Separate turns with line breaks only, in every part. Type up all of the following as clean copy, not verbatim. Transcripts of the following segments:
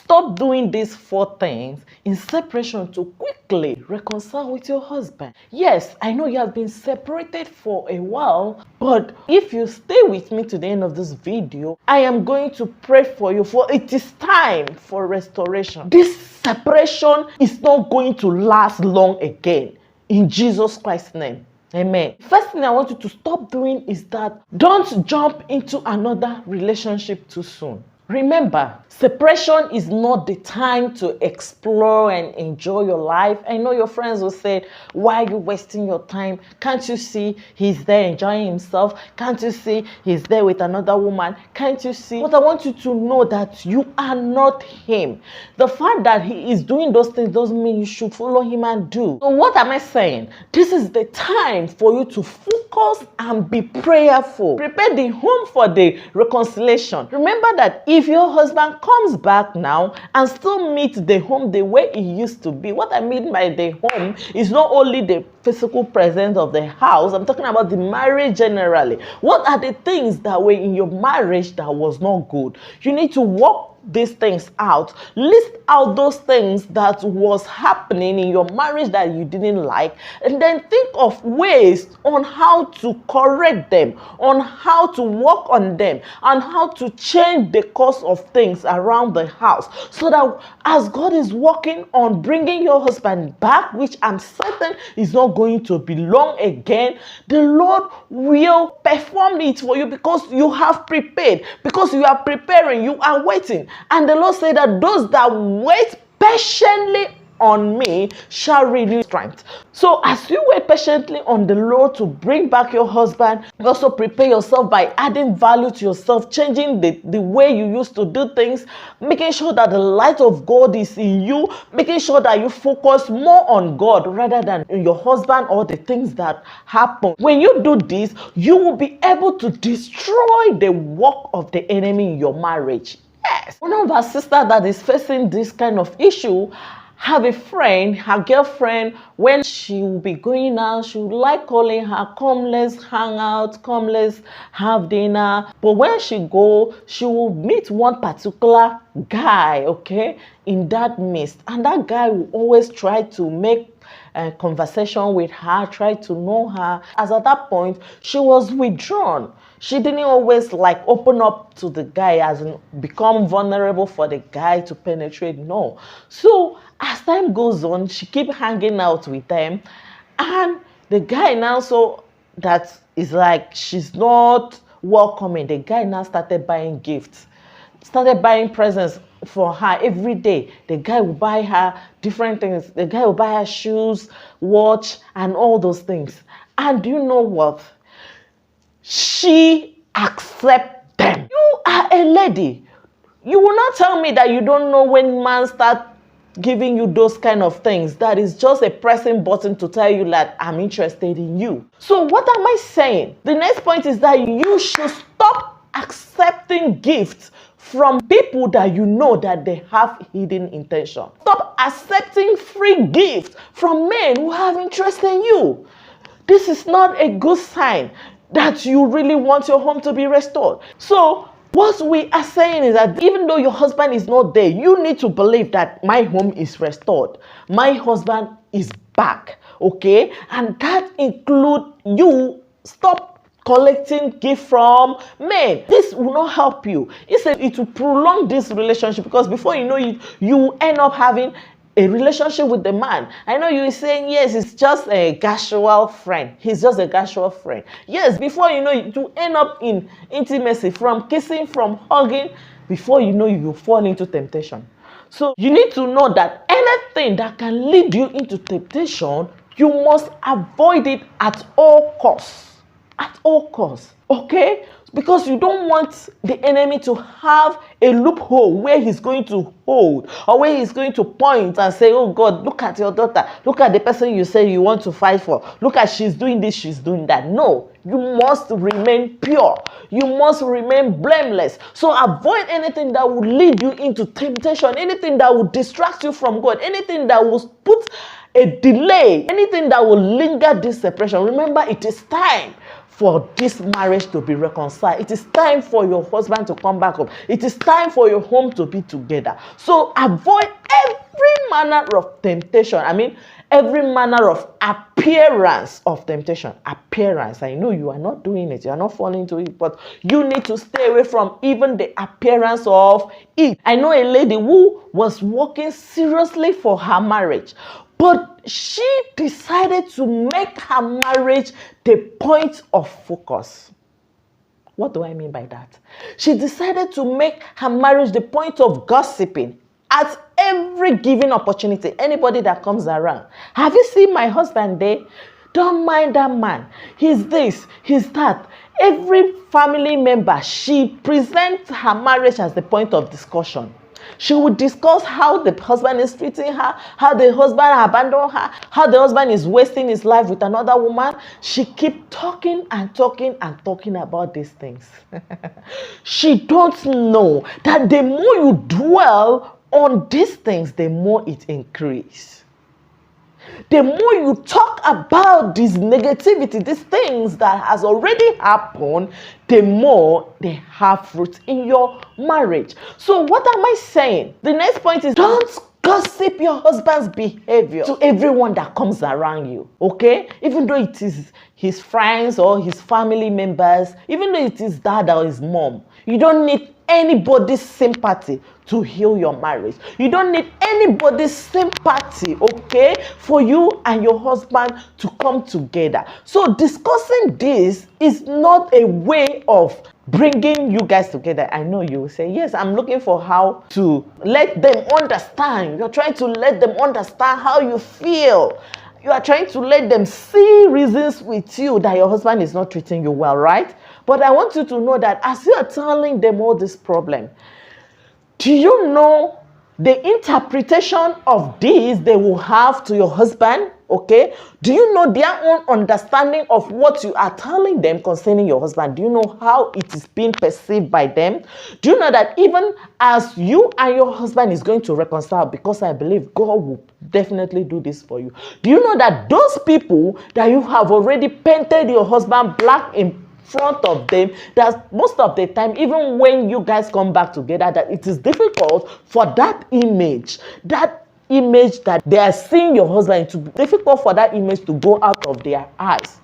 stop doing these 4 things in separation to quickly reconcile with your husband. Yes, I know you have been separated for a while, but if you stay with me to the end of this video, I am going to pray for you, for it is time for restoration. This separation is not going to last long again, in Jesus Christ's name. Amen. First thing I want you to stop doing is that don't jump into another relationship too soon. Remember, separation is not the time to explore and enjoy your life. I know your friends will say, why are you wasting your time? Can't you see he's there enjoying himself? Can't you see he's there with another woman? Can't you see? But I want you to know that you are not him. The fact that he is doing those things doesn't mean you should follow him and do. So what am I saying? This is the time for you to focus and be prayerful. Prepare the home for the reconciliation. Remember that if your husband comes back now and still meets the home the way it used to be, what I mean by the home is not only the physical presence of the house, I'm talking about the marriage generally. What are the things that were in your marriage that was not good? You need to work these things out. List out those things that was happening in your marriage that you didn't like, and then think of ways on how to correct them, on how to work on them, and how to change the course of things around the house, so that as God is working on bringing your husband back, which I'm certain is not going to be long again, the Lord will perform it for you, because you have prepared, because you are preparing, you are waiting. And the Lord said that those that wait patiently on me shall renew strength. So as you wait patiently on the Lord to bring back your husband, also prepare yourself by adding value to yourself, changing the way you used to do things, making sure that the light of God is in you, making sure that you focus more on God rather than your husband or the things that happen. When you do this, you will be able to destroy the work of the enemy in your marriage. Yes. One of our sisters that is facing this kind of issue have a friend, her girlfriend, when she will be going out, she would like calling her, come let's hang out, come let's have dinner. But when she go, she will meet one particular guy, okay, in that midst. And that guy will always try to make a conversation with her, try to know her. As at that point, she was withdrawn. She didn't always like open up to the guy, as in become vulnerable for the guy to penetrate. No. So as time goes on, she keep hanging out with them, and the guy now saw that is like she's not welcoming. The guy now started buying gifts, started buying presents for her every day. The guy will buy her different things. The guy will buy her shoes, watch, and all those things. And do you know what? She accepts them. You are a lady. You will not tell me that you don't know when man start giving you those kind of things. That is just a pressing button to tell you that I'm interested in you. So what am I saying? The next point is that you should stop accepting gifts from people that you know that they have hidden intention. Stop accepting free gifts from men who have interest in you. This is not a good sign that you really want your home to be restored. So what we are saying is that even though your husband is not there, you need to believe that my home is restored. My husband is back, okay? And that includes you stop collecting gifts from men. This will not help you. It will prolong this relationship, because before you know it, you end up having a relationship with the man. I know you are saying, yes, it's just a casual friend. He's just a casual friend. Yes, before you know it, you end up in intimacy, from kissing, from hugging. Before you know, you will fall into temptation. So you need to know that anything that can lead you into temptation, you must avoid it at all costs. At all costs. Okay? Because you don't want the enemy to have a loophole where he's going to hold, or where he's going to point and say, oh God, look at your daughter. Look at the person you say you want to fight for. Look at, she's doing this, she's doing that. No, you must remain pure. You must remain blameless. So avoid anything that will lead you into temptation, anything that will distract you from God, anything that will put a delay, anything that will linger this separation. Remember, it is time for this marriage to be reconciled. It is time for your husband to come back home. It is time for your home to be together. So avoid every manner of temptation. Every manner of appearance of temptation. Appearance. I know you are not doing it. You are not falling into it. But you need to stay away from even the appearance of it. I know a lady who was working seriously for her marriage. But she decided to make her marriage the point of focus. What do I mean by that? She decided to make her marriage the point of gossiping at every given opportunity. Anybody that comes around. Have you seen my husband there? Don't mind that man. He's this, he's that. Every family member, she presents her marriage as the point of discussion. She would discuss how the husband is treating her, how the husband abandoned her, how the husband is wasting his life with another woman. She kept talking and talking and talking about these things. She don't know that the more you dwell on these things, the more it increases. The more you talk about this negativity, these things that has already happened, the more they have fruit in your marriage. So what am I saying? The next point is, don't gossip your husband's behavior to everyone that comes around you, okay? Even though it is his friends or his family members, even though it is dad or his mom, you don't need anybody's sympathy to heal your marriage. You don't need anybody's sympathy, okay, for you and your husband to come together. So discussing this is not a way of bringing you guys together. I know you will say, yes, I'm looking for how to let them understand. You're trying to let them understand how you feel. You are trying to let them see reasons with you that your husband is not treating you well, right? But I want you to know that as you are telling them all this problem, do you know the interpretation of this they will have to your husband? Okay? Do you know their own understanding of what you are telling them concerning your husband? Do you know how it is being perceived by them? Do you know that even as you and your husband is going to reconcile, because I believe God will definitely do this for you. Do you know that those people that you have already painted your husband black in front of them, that most of the time, even when you guys come back together, that it is difficult for that image that they are seeing your husband, it's difficult for that image to go out of their eyes.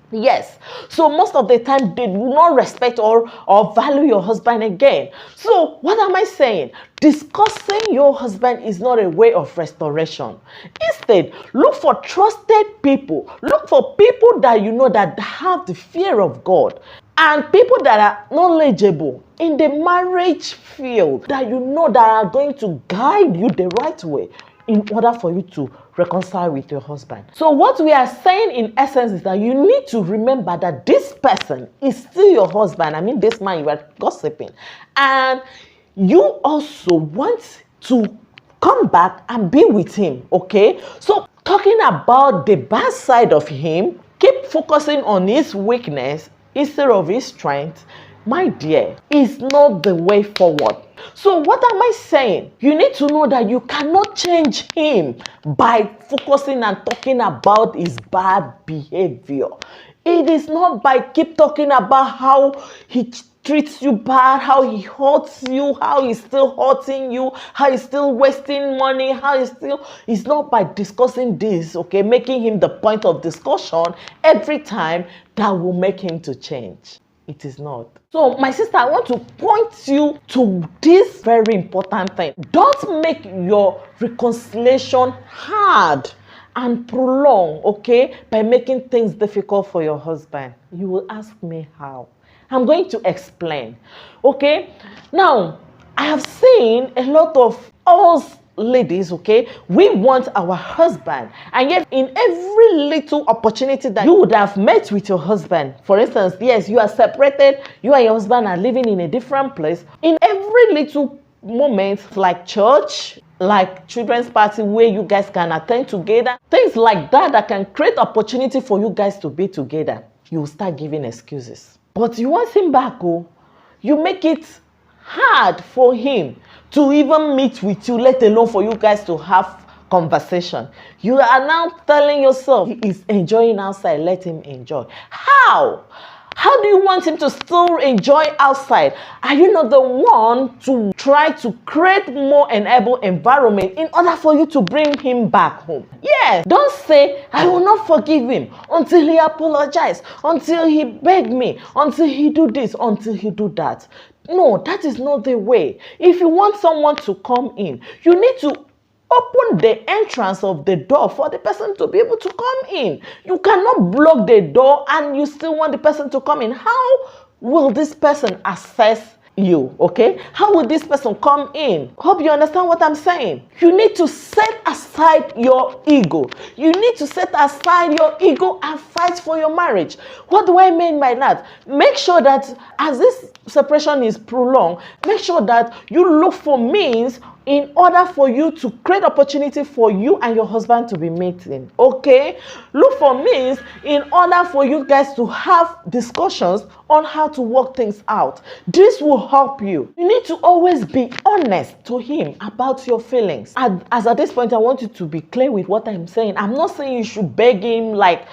Yes. So most of the time, they do not respect or value your husband again. So what am I saying? Discussing your husband is not a way of restoration. Instead, look for trusted people. Look for people that you know that have the fear of God, and people that are knowledgeable in the marriage field, that you know that are going to guide you the right way in order for you to reconcile with your husband. So what we are saying in essence is that you need to remember that this person is still your husband. This man you are gossiping. And you also want to come back and be with him, okay? So talking about the bad side of him, keep focusing on his weakness instead of his strength, my dear, is not the way forward. So what am I saying? You need to know that you cannot change him by focusing and talking about his bad behavior. It is not by keep talking about how he treats you bad, how he hurts you, how he's still hurting you, how he's still wasting money, it's not by discussing this, okay, making him the point of discussion every time that will make him to change. It is not. So, my sister, I want to point you to this very important thing. Don't make your reconciliation hard and prolonged, okay, by making things difficult for your husband. You will ask me how. I'm going to explain, okay? Now, I have seen a lot of us ladies, okay, we want our husband, and yet in every little opportunity that you would have met with your husband, for instance, yes, you are separated, you and your husband are living in a different place, in every little moment, like church, like children's party where you guys can attend together, things like that can create opportunity for you guys to be together, you will start giving excuses. But you want him back, you make it hard for him to even meet with you, let alone for you guys to have conversation. You are now telling yourself he is enjoying outside, let him enjoy. How? How do you want him to still enjoy outside? Are you not the one to try to create more enable environment in order for you to bring him back home? Yes. Don't say, I will not forgive him until he apologizes, until he beg me, until he do this, until he do that. No, that is not the way. If you want someone to come in, you need to open the entrance of the door for the person to be able to come in. You cannot block the door and you still want the person to come in. How will this person access you? Okay, how will this person come in? Hope you understand what I'm saying. You need to set aside your ego. You need to set aside your ego and fight for your marriage. What do I mean by that? Make sure that as this separation is prolonged, make sure that you look for means in order for you to create opportunity for you and your husband to be meeting. Okay, look for means in order for you guys to have discussions on how to work things out. This will help you. You need to always be honest to him about your feelings. As at this point, I want you to be clear with what I'm saying. I'm not saying you should beg him, like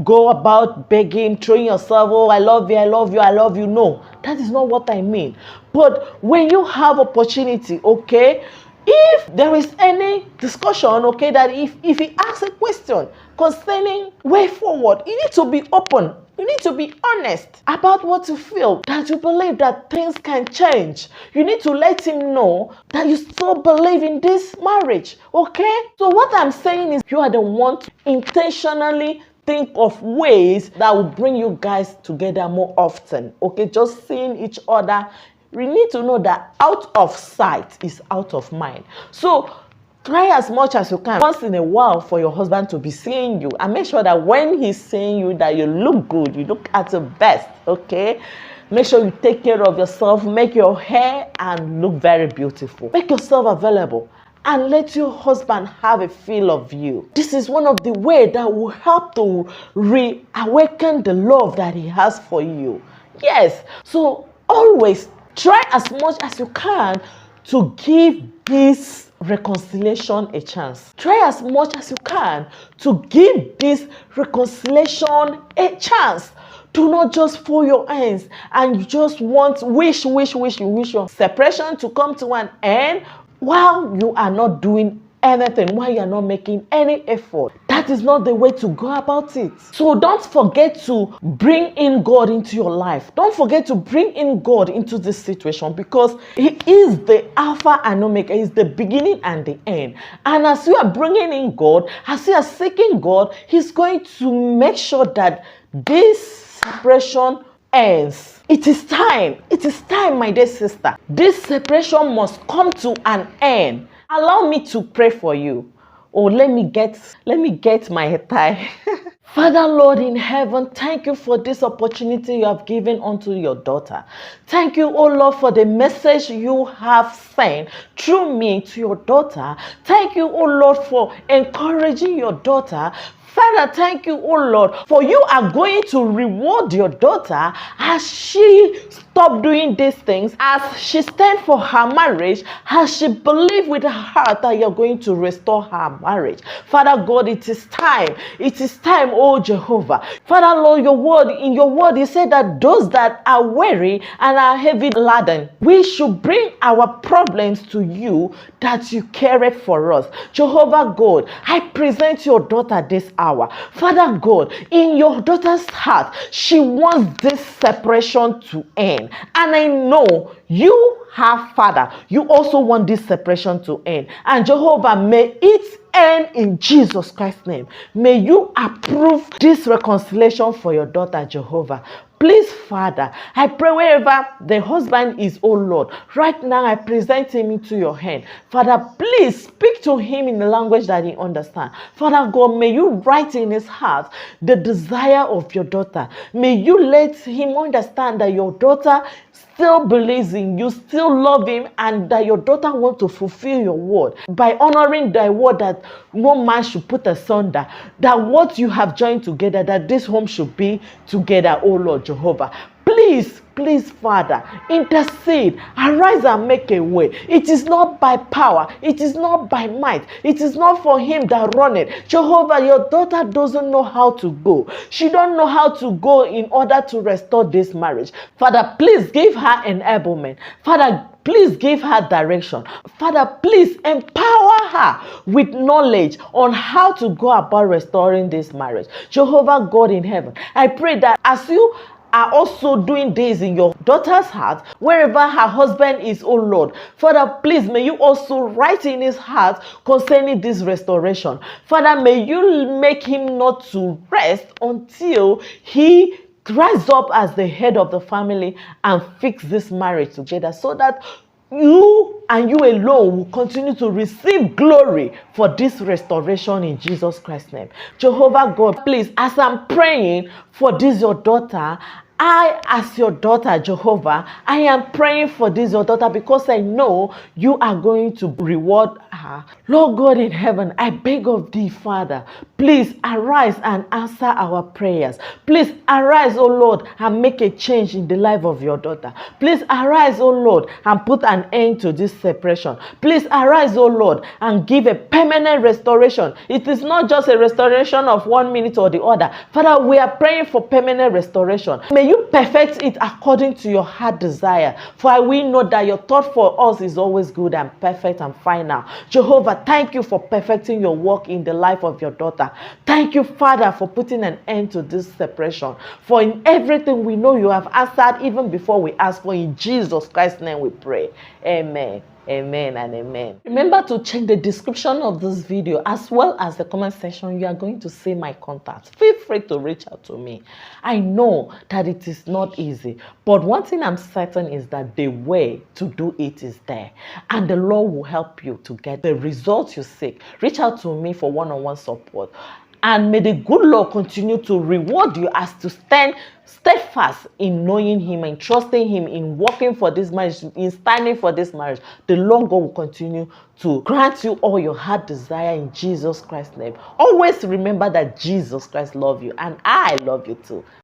go about begging, throwing yourself, oh, I love you, I love you, I love you. No, that is not what I mean. But when you have opportunity, okay, if there is any discussion, okay, that if he asks a question concerning way forward, you need to be open. You need to be honest about what you feel, that you believe that things can change. You need to let him know that you still believe in this marriage, okay? So what I'm saying is you are the one to intentionally think of ways that will bring you guys together more often, okay? Just seeing each other. We need to know that out of sight is out of mind. So try as much as you can once in a while for your husband to be seeing you, and make sure that when he's seeing you that you look good, you look at your best, okay? Make sure you take care of yourself, make your hair and look very beautiful. Make yourself available and let your husband have a feel of you. This is one of the ways that will help to reawaken the love that he has for you. Yes, so always try as much as you can to give this reconciliation a chance. Try as much as you can to give this reconciliation a chance. Do not just fold your hands and you just want wish your separation to come to an end while you are not doing anything, while you are not making any effort. That is not the way to go about it. So don't forget to bring in God into your life. Don't forget to bring in God into this situation, because he is the Alpha and Omega. He is the beginning and the end. And as you are bringing in God, as you are seeking God, he's going to make sure that this separation ends. It is time. It is time, my dear sister. This separation must come to an end. Allow me to pray for you. Oh, let me get my tie. Father, Lord in heaven, thank you for this opportunity you have given unto your daughter. Thank you, oh Lord, for the message you have sent through me to your daughter. Thank you, oh Lord, for encouraging your daughter. Father, thank you, oh Lord, for you are going to reward your daughter as she stops doing these things, as she stands for her marriage, as she believes with her heart that you're going to restore her marriage. Father God, it is time. It is time, oh Jehovah. Father Lord, in your word, you said that those that are weary and are heavy laden, we should bring our problems to you, that you care it for us. Jehovah God, I present your daughter this hour. Father God, in your daughter's heart, she wants this separation to end. And I know you, her father, you also want this separation to end. And Jehovah, may it end in Jesus Christ's name. May you approve this reconciliation for your daughter, Jehovah. Please, Father, I pray wherever the husband is, oh Lord, right now I present him into your hand. Father, please speak to him in the language that he understands. Father God, may you write in his heart the desire of your daughter. May you let him understand that your daughter still believes in you, still love him, and that your daughter wants to fulfill your word by honoring thy word that no man should put asunder, that what you have joined together, that this home should be together, oh Lord Jehovah. Please Please, Father, intercede, arise and make a way. It is not by power, it is not by might, it is not for him that run it. Jehovah, your daughter doesn't know how to go. She don't know how to go in order to restore this marriage. Father, please give her enablement. Father, please give her direction. Father, please empower her with knowledge on how to go about restoring this marriage. Jehovah God in heaven, I pray that as you are also doing this in your daughter's heart, wherever her husband is, oh Lord, Father, please may you also write in his heart concerning this restoration. Father, may you make him not to rest until he rise up as the head of the family and fix this marriage together, so that you and you alone will continue to receive glory for this restoration in Jesus Christ's name. Jehovah God, please, as I'm praying for this your daughter, I, as your daughter, Jehovah, I am praying for this your daughter because I know you are going to reward her. Lord God in heaven, I beg of thee, Father, please arise and answer our prayers. Please arise, oh Lord, and make a change in the life of your daughter. Please arise, oh Lord, and put an end to this separation. Please arise, oh Lord, and give a permanent restoration. It is not just a restoration of 1 minute or the other. Father, we are praying for permanent restoration. May you perfect it according to your heart desire. For we know that your thought for us is always good and perfect and final. Jehovah, thank you for perfecting your work in the life of your daughter. Thank you, Father, for putting an end to this separation. For in everything we know you have answered even before we ask. For in Jesus Christ's name we pray. Amen. Amen and amen. Remember to check the description of this video as well as the comment section. You are going to see my contacts. Feel free to reach out to me. I know that it is not easy, but one thing I'm certain is that the way to do it is there, and the Lord will help you to get the results you seek. Reach out to me for one-on-one support. And may the good Lord continue to reward you as to stand steadfast in knowing him and trusting him, in working for this marriage, in standing for this marriage. The Lord God will continue to grant you all your heart desire in Jesus Christ's name. Always remember that Jesus Christ loves you and I love you too.